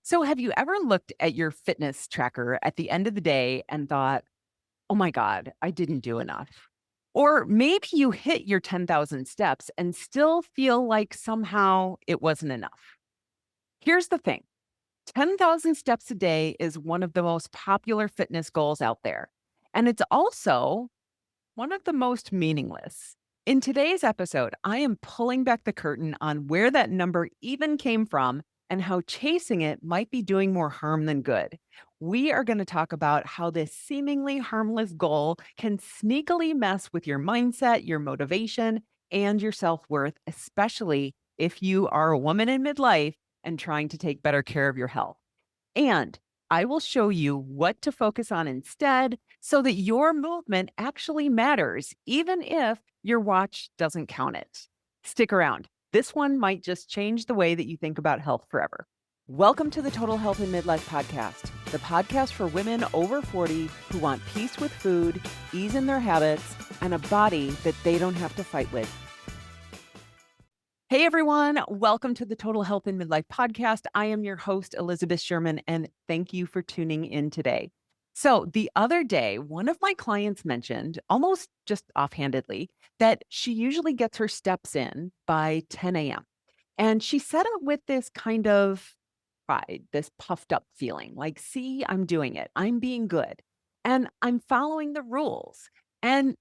So, have you ever looked at your fitness tracker at the end of the day and thought, oh my God, I didn't do enough? Or maybe you hit your 10,000 steps and still feel like somehow it wasn't enough. Here's the thing: 10,000 steps a day is one of the most popular fitness goals out there. And it's also one of the most meaningless. In today's episode, I am pulling back the curtain on where that number even came from and how chasing it might be doing more harm than good. We are going to talk about how this seemingly harmless goal can sneakily mess with your mindset, your motivation, and your self worth, especially if you are a woman in midlife and trying to take better care of your health. And I will show you what to focus on instead so that your movement actually matters, even if your watch doesn't count it. Stick around. This one might just change the way that you think about health forever. Welcome to the Total Health in Midlife podcast, the podcast for women over 40 who want peace with food, ease in their habits, and a body that they don't have to fight with. Hey everyone, welcome to the Total Health in Midlife podcast. I am your host, Elizabeth Sherman, and thank you for tuning in today. So, the other day, one of my clients mentioned, almost just offhandedly, that she usually gets her steps in by 10 a.m. And she said it with this kind of pride, this puffed up feeling like, see, I'm doing it, I'm being good, and I'm following the rules. And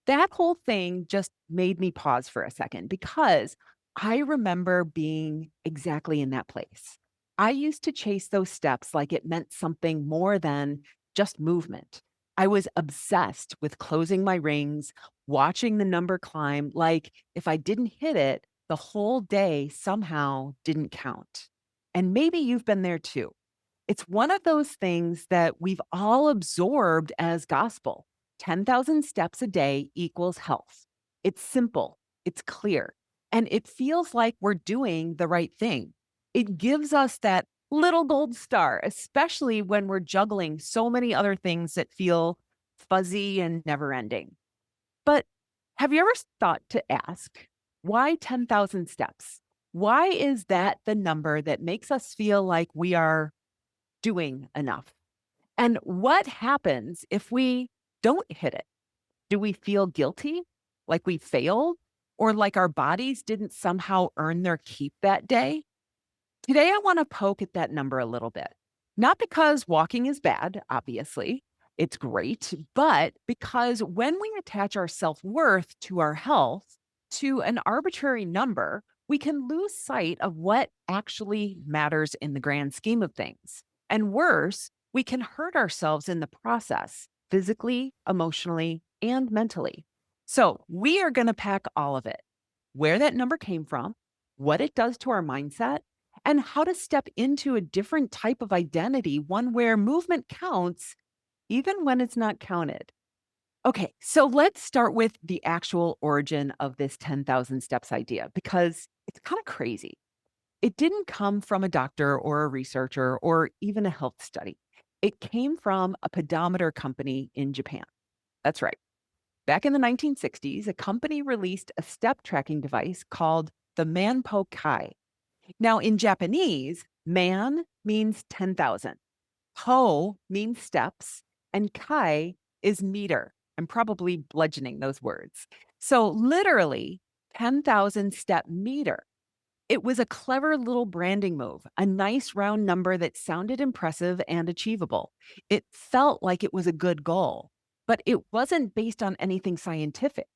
that whole thing just made me pause for a second because I remember being exactly in that place. I used to chase those steps like it meant something more than just movement. I was obsessed with closing my rings, watching the number climb, like if I didn't hit it, the whole day somehow didn't count. And maybe you've been there too. It's one of those things that we've all absorbed as gospel. 10,000 steps a day equals health. It's simple, it's clear, and it feels like we're doing the right thing. It gives us that little gold star, especially when we're juggling so many other things that feel fuzzy and never ending. But have you ever thought to ask, why 10,000 steps? Why is that the number that makes us feel like we are doing enough? And what happens if we don't hit it? Do we feel guilty, like we failed, or like our bodies didn't somehow earn their keep that day? Today, I want to poke at that number a little bit. Not because walking is bad, obviously, it's great, but because when we attach our self worth to our health, to an arbitrary number, we can lose sight of what actually matters in the grand scheme of things. And worse, we can hurt ourselves in the process, physically, emotionally, and mentally. So, we are going to pack all of it: where that number came from, what it does to our mindset, and how to step into a different type of identity, one where movement counts even when it's not counted. Okay, so let's start with the actual origin of this 10,000 steps idea because it's kind of crazy. It didn't come from a doctor or a researcher or even a health study. It came from a pedometer company in Japan. That's right. Back in the 1960s, a company released a step tracking device called the Manpo Kai. Now, in Japanese, man means 10,000, po means steps, and kai is meter. I'm probably bludgeoning those words. So, literally, 10,000 step meter. It was a clever little branding move, a nice round number that sounded impressive and achievable. It felt like it was a good goal, but it wasn't based on anything scientific.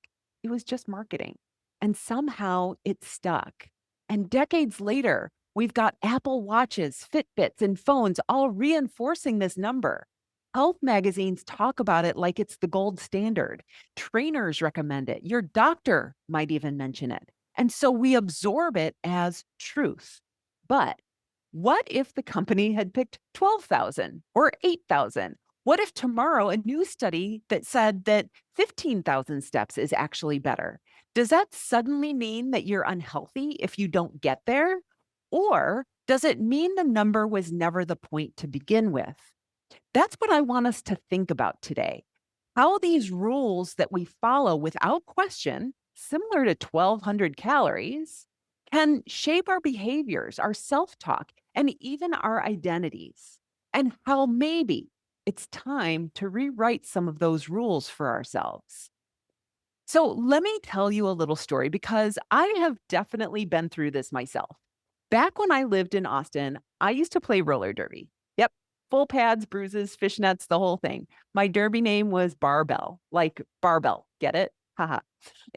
It was just marketing. And somehow it stuck. And decades later, we've got Apple Watches, Fitbits, and phones all reinforcing this number. Health magazines talk about it like it's the gold standard. Trainers recommend it. Your doctor might even mention it. And so we absorb it as truth. But what if the company had picked 12,000 or 8,000? What if tomorrow a new study that said that 15,000 steps is actually better? Does that suddenly mean that you're unhealthy if you don't get there? Or does it mean the number was never the point to begin with? That's what I want us to think about today. How these rules that we follow without question, similar to 1,200 calories, can shape our behaviors, our self talk, and even our identities, and how maybe it's time to rewrite some of those rules for ourselves. So, let me tell you a little story because I have definitely been through this myself. Back when I lived in Austin, I used to play roller derby. Yep, full pads, bruises, fishnets, the whole thing. My derby name was Barbell, like barbell. Get it? Haha.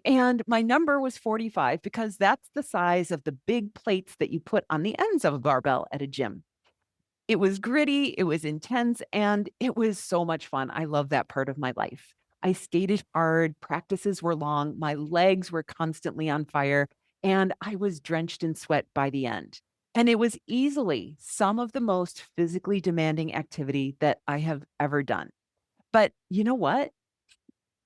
And my number was 45 because that's the size of the big plates that you put on the ends of a barbell at a gym. It was gritty, it was intense, and it was so much fun. I love that part of my life. I skated hard, practices were long, my legs were constantly on fire, and I was drenched in sweat by the end. And it was easily some of the most physically demanding activity that I have ever done. But you know what?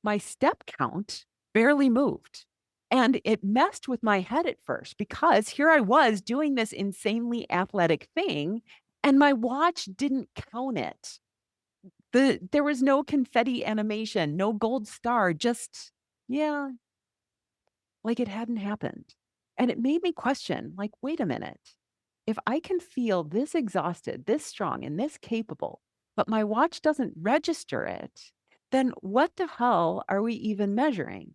My step count barely moved. And it messed with my head at first because here I was doing this insanely athletic thing and my watch didn't count it. There was no confetti animation, no gold star, just yeah, like it hadn't happened. And it made me question, like, wait a minute. If I can feel this exhausted, this strong, and this capable, but my watch doesn't register it, then what the hell are we even measuring?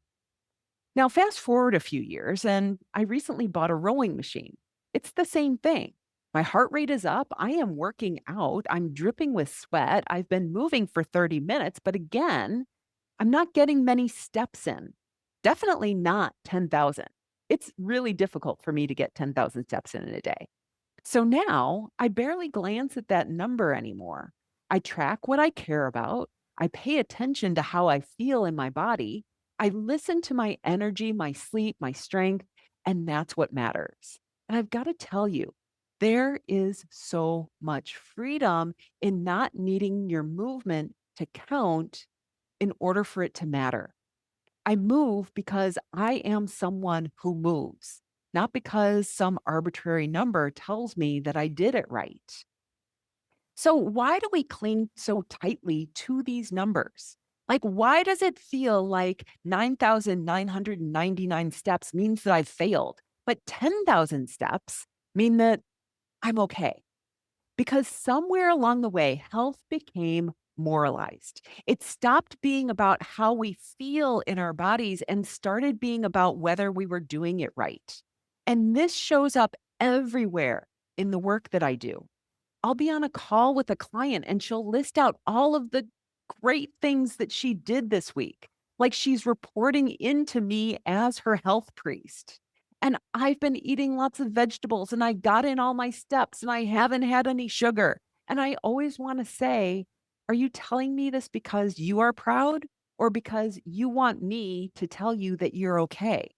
Now, fast forward a few years, and I recently bought a rowing machine. It's the same thing. My heart rate is up. I am working out. I'm dripping with sweat. I've been moving for 30 minutes, but again, I'm not getting many steps in. Definitely not 10,000. It's really difficult for me to get 10,000 steps in a day. So now I barely glance at that number anymore. I track what I care about. I pay attention to how I feel in my body. I listen to my energy, my sleep, my strength, and that's what matters. And I've got to tell you, there is so much freedom in not needing your movement to count in order for it to matter. I move because I am someone who moves, not because some arbitrary number tells me that I did it right. So, why do we cling so tightly to these numbers? Like, why does it feel like 9,999 steps means that I've failed, but 10,000 steps mean that I'm okay? Because somewhere along the way, health became moralized. It stopped being about how we feel in our bodies and started being about whether we were doing it right. And this shows up everywhere in the work that I do. I'll be on a call with a client and she'll list out all of the great things that she did this week, like she's reporting into me as her health priest. And I've been eating lots of vegetables and I got in all my steps and I haven't had any sugar. And I always want to say, are you telling me this because you are proud or because you want me to tell you that you're okay?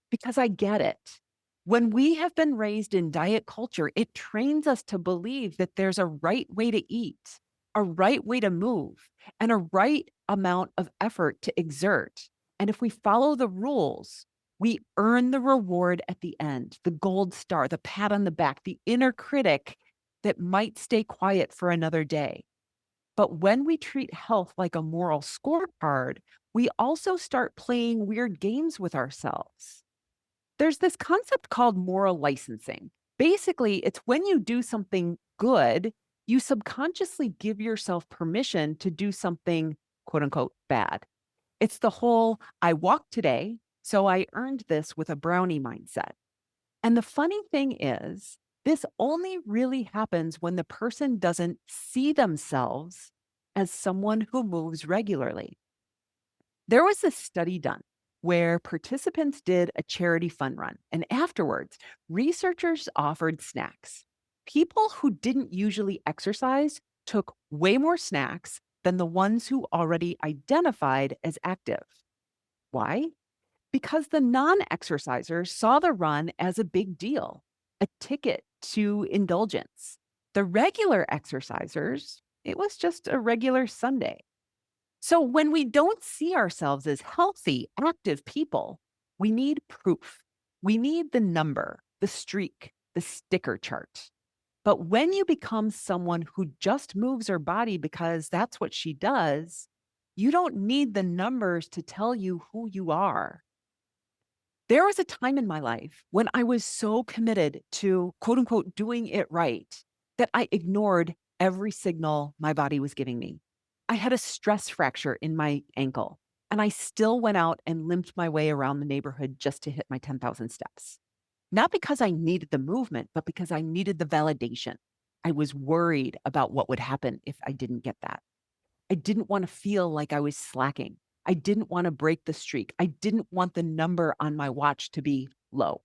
Because I get it. When we have been raised in diet culture, it trains us to believe that there's a right way to eat, a right way to move, and a right amount of effort to exert. And if we follow the rules, we earn the reward at the end, the gold star, the pat on the back, the inner critic that might stay quiet for another day. But when we treat health like a moral scorecard, we also start playing weird games with ourselves. There's this concept called moral licensing. Basically, it's when you do something good, you subconsciously give yourself permission to do something quote unquote bad. It's the whole I walked today, so I earned this with a brownie mindset. And the funny thing is, this only really happens when the person doesn't see themselves as someone who moves regularly. There was a study done where participants did a charity fun run, and afterwards, researchers offered snacks. People who didn't usually exercise took way more snacks than the ones who already identified as active. Why? Because the non exercisers saw the run as a big deal, a ticket to indulgence. The regular exercisers, it was just a regular Sunday. So when we don't see ourselves as healthy, active people, we need proof. We need the number, the streak, the sticker chart. But when you become someone who just moves her body because that's what she does, you don't need the numbers to tell you who you are. There was a time in my life when I was so committed to quote unquote doing it right that I ignored every signal my body was giving me. I had a stress fracture in my ankle, and I still went out and limped my way around the neighborhood just to hit my 10,000 steps. Not because I needed the movement, but because I needed the validation. I was worried about what would happen if I didn't get that. I didn't want to feel like I was slacking. I didn't want to break the streak. I didn't want the number on my watch to be low.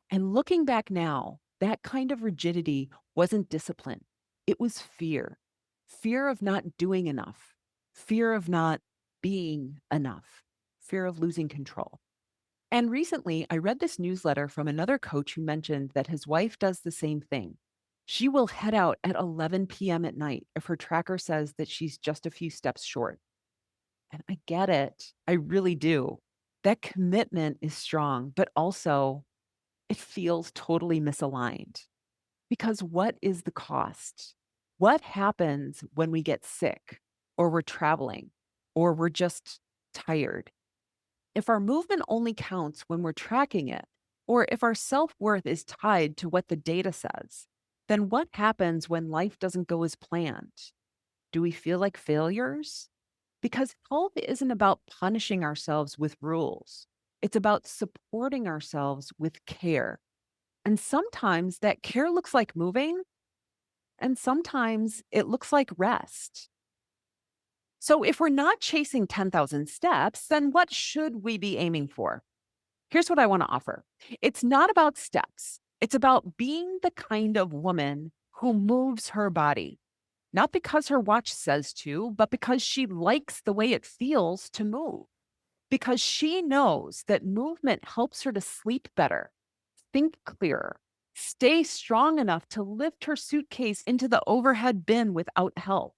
And looking back now, that kind of rigidity wasn't discipline. It was fear, fear of not doing enough, fear of not being enough, fear of losing control. And recently, I read this newsletter from another coach who mentioned that his wife does the same thing. She will head out at 11 p.m. at night if her tracker says that she's just a few steps short. And I get it. I really do. That commitment is strong, but also it feels totally misaligned. Because what is the cost? What happens when we get sick or we're traveling or we're just tired? If our movement only counts when we're tracking it, or if our self worth is tied to what the data says, then what happens when life doesn't go as planned? Do we feel like failures? Because health isn't about punishing ourselves with rules, it's about supporting ourselves with care. And sometimes that care looks like moving, and sometimes it looks like rest. So if we're not chasing 10,000 steps, then what should we be aiming for? Here's what I want to offer. It's not about steps. It's about being the kind of woman who moves her body, not because her watch says to, but because she likes the way it feels to move, because she knows that movement helps her to sleep better, think clearer, stay strong enough to lift her suitcase into the overhead bin without help.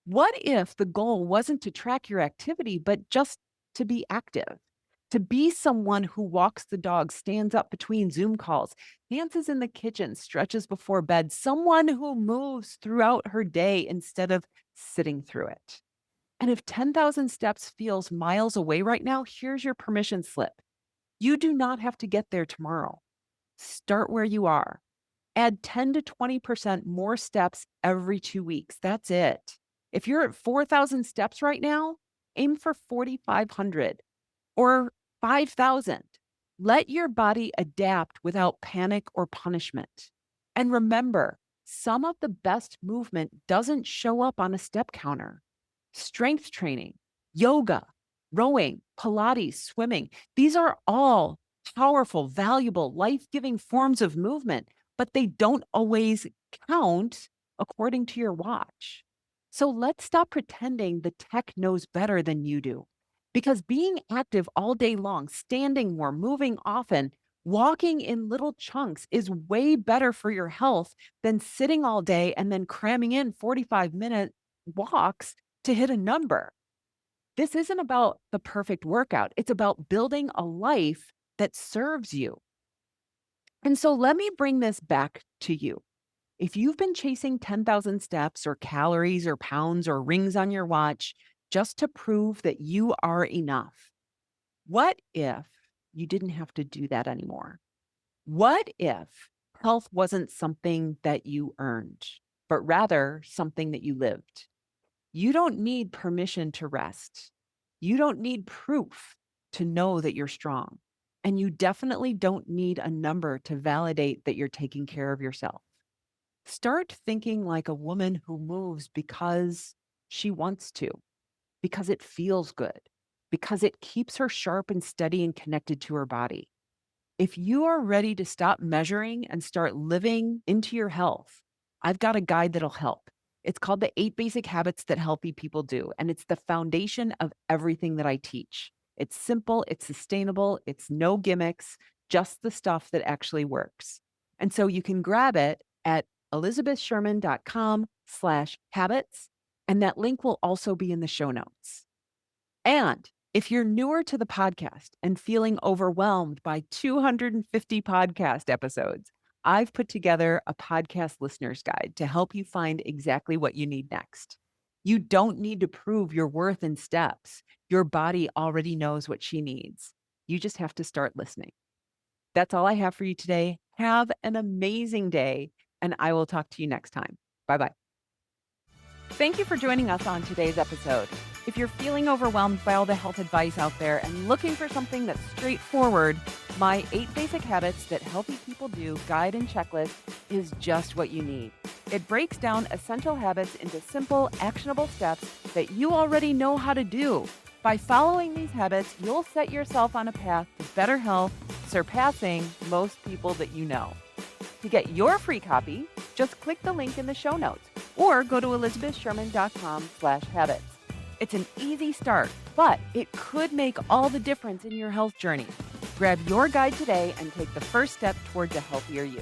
What if the goal wasn't to track your activity, but just to be active? To be someone who walks the dog, stands up between Zoom calls, dances in the kitchen, stretches before bed, someone who moves throughout her day instead of sitting through it. And if 10,000 steps feels miles away right now, here's your permission slip. You do not have to get there tomorrow. Start where you are. Add 10 to 20% more steps every 2 weeks. That's it. If you're at 4,000 steps right now, aim for 4,500 or 5,000. Let your body adapt without panic or punishment. And remember, some of the best movement doesn't show up on a step counter. Strength training, yoga, rowing, Pilates, swimming, these are all powerful, valuable, life giving forms of movement, but they don't always count according to your watch. So let's stop pretending the tech knows better than you do. Because being active all day long, standing more, moving often, walking in little chunks is way better for your health than sitting all day and then cramming in 45-minute walks to hit a number. This isn't about the perfect workout. It's about building a life that serves you. And so let me bring this back to you. If you've been chasing 10,000 steps or calories or pounds or rings on your watch just to prove that you are enough, what if you didn't have to do that anymore? What if health wasn't something that you earned, but rather something that you lived? You don't need permission to rest. You don't need proof to know that you're strong. And you definitely don't need a number to validate that you're taking care of yourself. Start thinking like a woman who moves because she wants to, because it feels good, because it keeps her sharp and steady and connected to her body. If you are ready to stop measuring and start living into your health, I've got a guide that'll help. It's called the 8 Basic Habits That Healthy People Do, and it's the foundation of everything that I teach. It's simple, it's sustainable, it's no gimmicks, just the stuff that actually works. And so you can grab it at elizabethsherman.com/habits, and that link will also be in the show notes. And if you're newer to the podcast and feeling overwhelmed by 250 podcast episodes, I've put together a podcast listener's guide to help you find exactly what you need next. You don't need to prove your worth in steps. Your body already knows what she needs. You just have to start listening. That's all I have for you today. Have an amazing day, and I will talk to you next time. Bye bye. Thank you for joining us on today's episode. If you're feeling overwhelmed by all the health advice out there and looking for something that's straightforward, my 8 basic habits that healthy people do guide and checklist is just what you need. It breaks down essential habits into simple, actionable steps that you already know how to do. By following these habits, you'll set yourself on a path to better health, surpassing most people that you know. To get your free copy, just click the link in the show notes or go to elizabethsherman.com/habits. It's an easy start, but it could make all the difference in your health journey. Grab your guide today and take the first step towards a healthier you.